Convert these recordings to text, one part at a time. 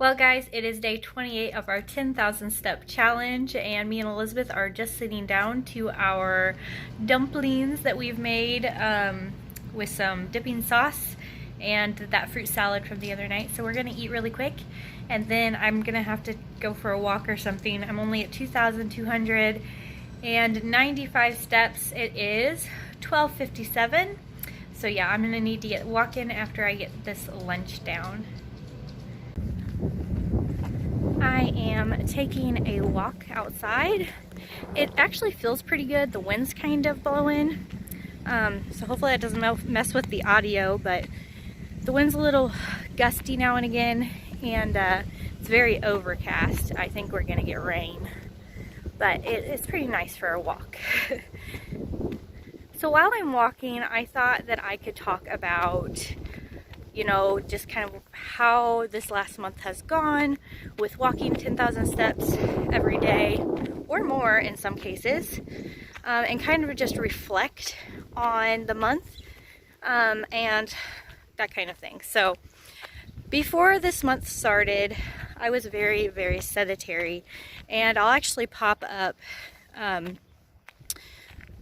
Well guys, it is day 28 of our 10,000 step challenge, and me and Elizabeth are just sitting down to our dumplings that we've made with some dipping sauce and that fruit salad from the other night. So we're gonna eat really quick and then I'm gonna have to go for a walk or something. I'm only at 2,295 steps. It is 12:57. So yeah, I'm gonna need to get walking after I get this lunch down. I am taking a walk outside. It actually feels pretty good. The wind's kind of blowing. So hopefully that doesn't mess with the audio, but the wind's a little gusty now and again, and it's very overcast. I think we're gonna get rain, but it's pretty nice for a walk. So while I'm walking, I thought that I could talk about, you know, just kind of how this last month has gone with walking 10,000 steps every day or more in some cases, and kind of just reflect on the month and that kind of thing. So before this month started, I was very, very sedentary, and I'll actually pop up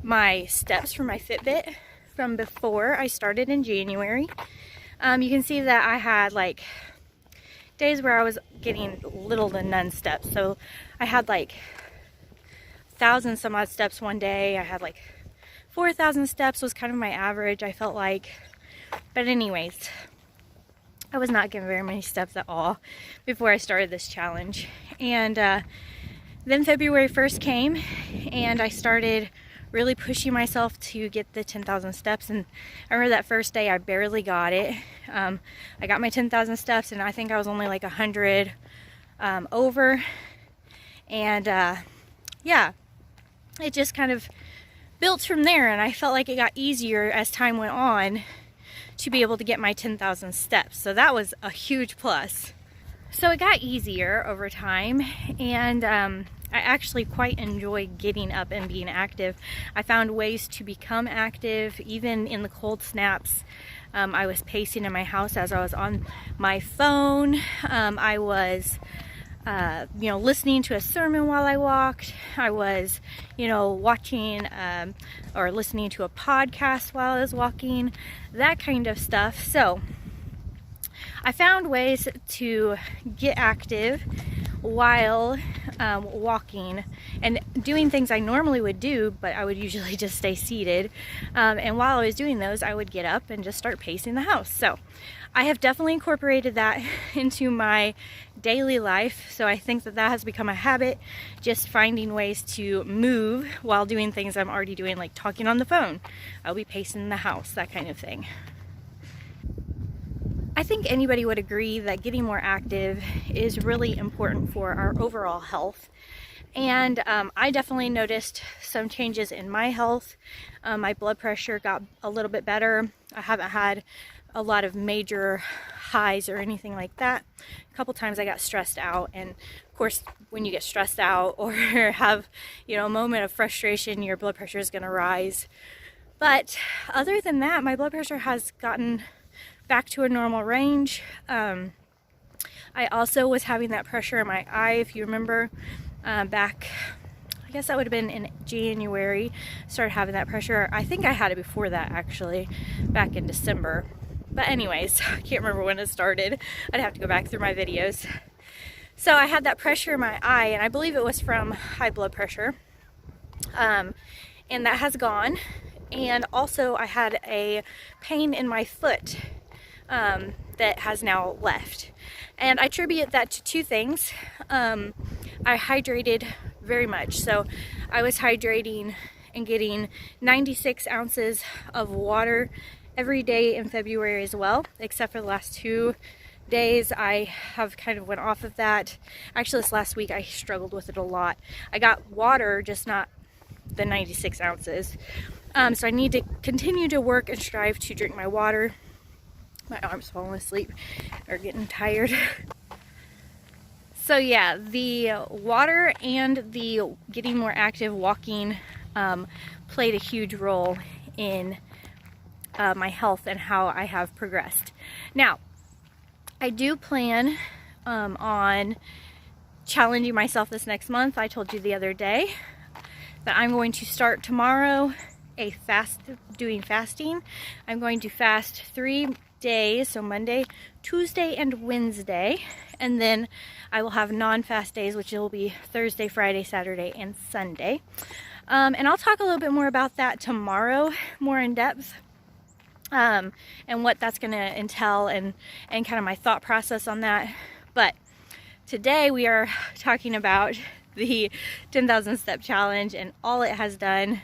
my steps from my Fitbit from before I started in January. You can see that I had like days where I was getting little to none steps. So I had like 1,000 some odd steps one day. I had like 4,000 steps was kind of my average, I felt like. But anyways, I was not getting very many steps at all before I started this challenge. And then February 1st came and I started really pushing myself to get the 10,000 steps, and I remember that first day I barely got it. I got my 10,000 steps and I think I was only like 100 over, and yeah, it just kind of built from there, and I felt like it got easier as time went on to be able to get my 10,000 steps, so that was a huge plus. So it got easier over time, and I actually quite enjoy getting up and being active. I found ways to become active even in the cold snaps. I was pacing in my house as I was on my phone. I was you know, listening to a sermon while I walked. I was, you know, watching or listening to a podcast while I was walking, that kind of stuff. So I found ways to get active while walking and doing things I normally would do, but I would usually just stay seated. And while I was doing those, I would get up and just start pacing the house. So I have definitely incorporated that into my daily life. So I think that that has become a habit, just finding ways to move while doing things I'm already doing, like talking on the phone. I'll be pacing the house, that kind of thing. I think anybody would agree that getting more active is really important for our overall health. And I definitely noticed some changes in my health. My blood pressure got a little bit better. I haven't had a lot of major highs or anything like that. A couple times I got stressed out, and of course when you get stressed out or have, you know, a moment of frustration, your blood pressure is going to rise. But other than that, my blood pressure has gotten back to a normal range. I also was having that pressure in my eye, if you remember, back, I guess that would have been in January, started having that pressure. I think I had it before that, actually, back in December. But anyways, I can't remember when it started. I'd have to go back through my videos. So I had that pressure in my eye, and I believe it was from high blood pressure. And that has gone. And also I had a pain in my foot that has now left. And I attribute that to two things. I hydrated very much. So I was hydrating and getting 96 ounces of water every day in February as well, except for the last 2 days I have kind of went off of that. Actually, this last week I struggled with it a lot. I got water, just not the 96 ounces. So I need to continue to work and strive to drink my water. My arm's falling asleep or getting tired. So yeah, the water and the getting more active walking played a huge role in my health and how I have progressed. Now, I do plan on challenging myself this next month. I told you the other day that I'm going to start tomorrow doing fasting. I'm going to fast 3 days, so Monday, Tuesday, and Wednesday, and then I will have non-fast days, which will be Thursday, Friday, Saturday, and Sunday. And I'll talk a little bit more about that tomorrow, more in depth, and what that's going to entail, and kind of my thought process on that. But today we are talking about the 10,000 step challenge and all it has done.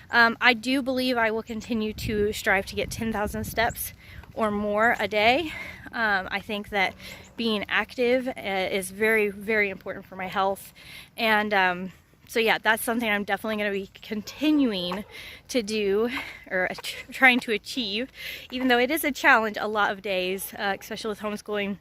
I do believe I will continue to strive to get 10,000 steps or more a day. I think that being active is very, very important for my health. And so yeah, that's something I'm definitely going to be continuing to do, or trying to achieve, even though it is a challenge a lot of days, especially with homeschooling.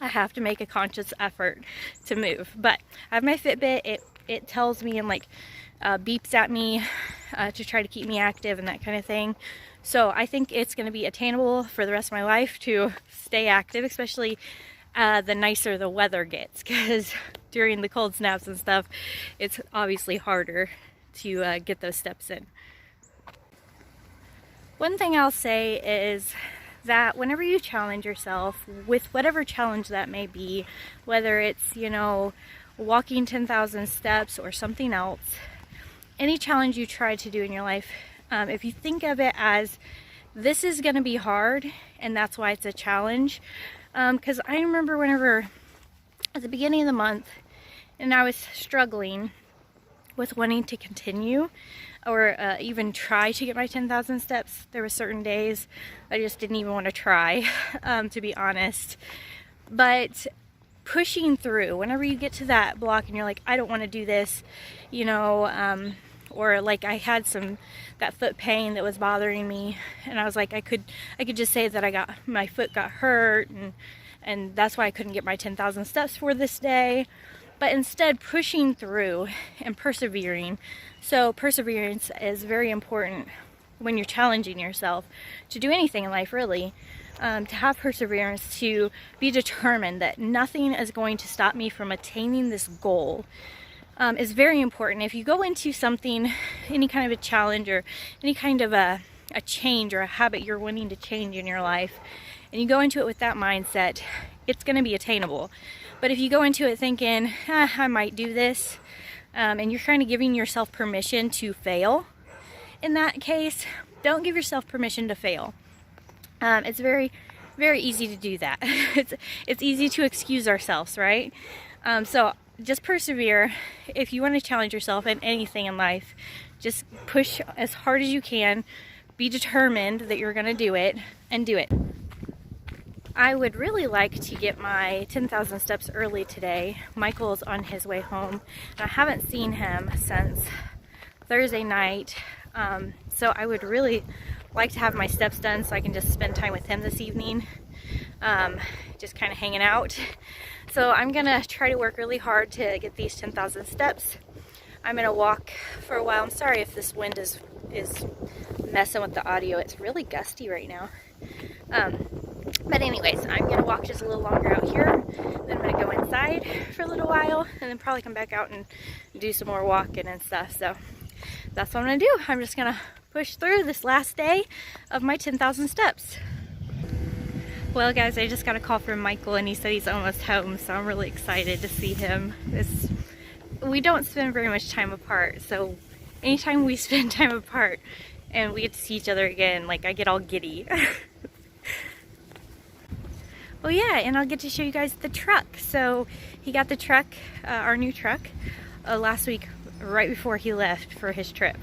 I have to make a conscious effort to move. But I have my Fitbit. It tells me and beeps at me to try to keep me active and that kind of thing. So I think it's going to be attainable for the rest of my life to stay active, especially the nicer the weather gets, because during the cold snaps and stuff, it's obviously harder to get those steps in. One thing I'll say is that whenever you challenge yourself with whatever challenge that may be, whether it's, walking 10,000 steps or something else, any challenge you try to do in your life, if you think of it as this is going to be hard and that's why it's a challenge, because I remember whenever at the beginning of the month and I was struggling with wanting to continue or even try to get my 10,000 steps, there were certain days I just didn't even want to try, to be honest. But pushing through, whenever you get to that block and you're like, I don't want to do this, or like I had that foot pain that was bothering me, and I was like, I could just say that my foot got hurt, and that's why I couldn't get my 10,000 steps for this day. But instead pushing through and persevering. So perseverance is very important when you're challenging yourself to do anything in life, really. To have perseverance, to be determined that nothing is going to stop me from attaining this goal, is very important. If you go into something, any kind of a challenge or any kind of a change or a habit you're wanting to change in your life, and you go into it with that mindset, it's going to be attainable. But if you go into it thinking, I might do this, and you're kind of giving yourself permission to fail, in that case, don't give yourself permission to fail. It's very, very easy to do that. It's easy to excuse ourselves, right? So just persevere. If you want to challenge yourself in anything in life, just push as hard as you can. Be determined that you're going to do it, and do it. I would really like to get my 10,000 steps early today. Michael's on his way home, and I haven't seen him since Thursday night. So I would really like to have my steps done so I can just spend time with him this evening, just kind of hanging out. So I'm gonna try to work really hard to get these 10,000 steps. I'm gonna walk for a while. I'm sorry if this wind is messing with the audio. It's really gusty right now. But anyways, I'm gonna walk just a little longer out here, then I'm gonna go inside for a little while, and then probably come back out and do some more walking and stuff. So that's what I'm gonna do. I'm just gonna push through this last day of my 10,000 steps. Well guys, I just got a call from Michael, and he said he's almost home, so I'm really excited to see him. We don't spend very much time apart, so anytime we spend time apart and we get to see each other again, I get all giddy. Oh yeah, and I'll get to show you guys the truck. So he got the truck, our new truck, last week, right before he left for his trip.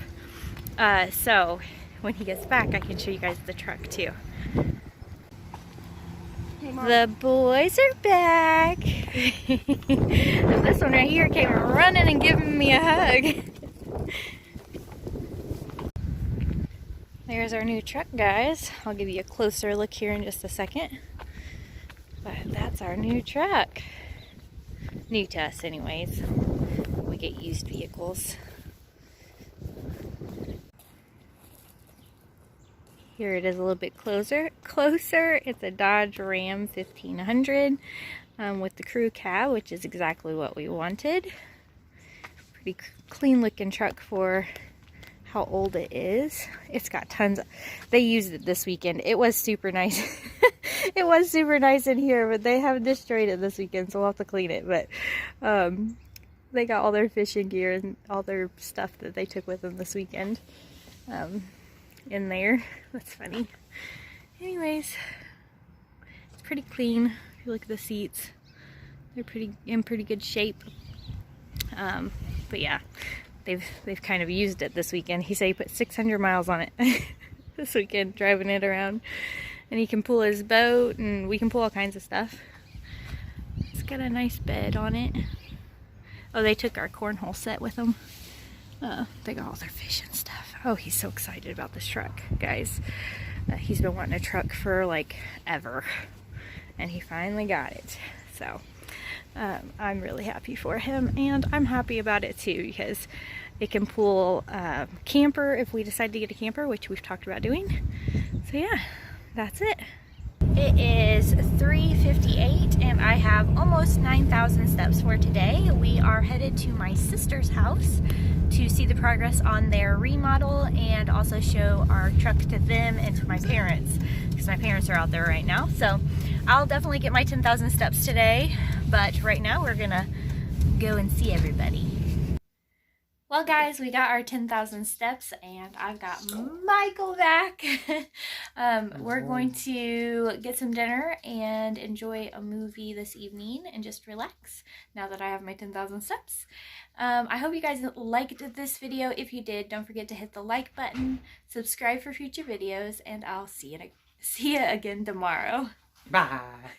So when he gets back, I can show you guys the truck too. Hey, Mom. The boys are back. And this one right here came running and giving me a hug. There's our new truck, guys. I'll give you a closer look here in just a second. But that's our new truck. New to us anyways. We get used vehicles. Here it is a little bit closer. It's a Dodge Ram 1500. with the crew cab, which is exactly what we wanted. Pretty clean looking truck for how old it is. It's got tons of, they used it this weekend. It was super nice. It was super nice in here, but they have destroyed it this weekend, so we'll have to clean it. But they got all their fishing gear and all their stuff that they took with them this weekend in there. That's funny. Anyways, it's pretty clean. If you look at the seats, they're in pretty good shape. But yeah, they've kind of used it this weekend. He said he put 600 miles on it this weekend, driving it around. And he can pull his boat, and we can pull all kinds of stuff. It's got a nice bed on it. Oh, they took our cornhole set with them. They got all their fish and stuff. Oh, he's so excited about this truck, guys. He's been wanting a truck for like ever, and he finally got it. So I'm really happy for him, and I'm happy about it too, because it can pull camper if we decide to get a camper, which we've talked about doing. So yeah, that's it. It is 3:58 and I have almost 9,000 steps for today. We are headed to my sister's house to see the progress on their remodel and also show our truck to them and to my parents, because my parents are out there right now. So I'll definitely get my 10,000 steps today, but right now we're gonna go and see everybody. Well guys, we got our 10,000 steps and I've got Michael back. We're going to get some dinner and enjoy a movie this evening and just relax now that I have my 10,000 steps. I hope you guys liked this video. If you did, don't forget to hit the like button, subscribe for future videos, and I'll see you again tomorrow. Bye.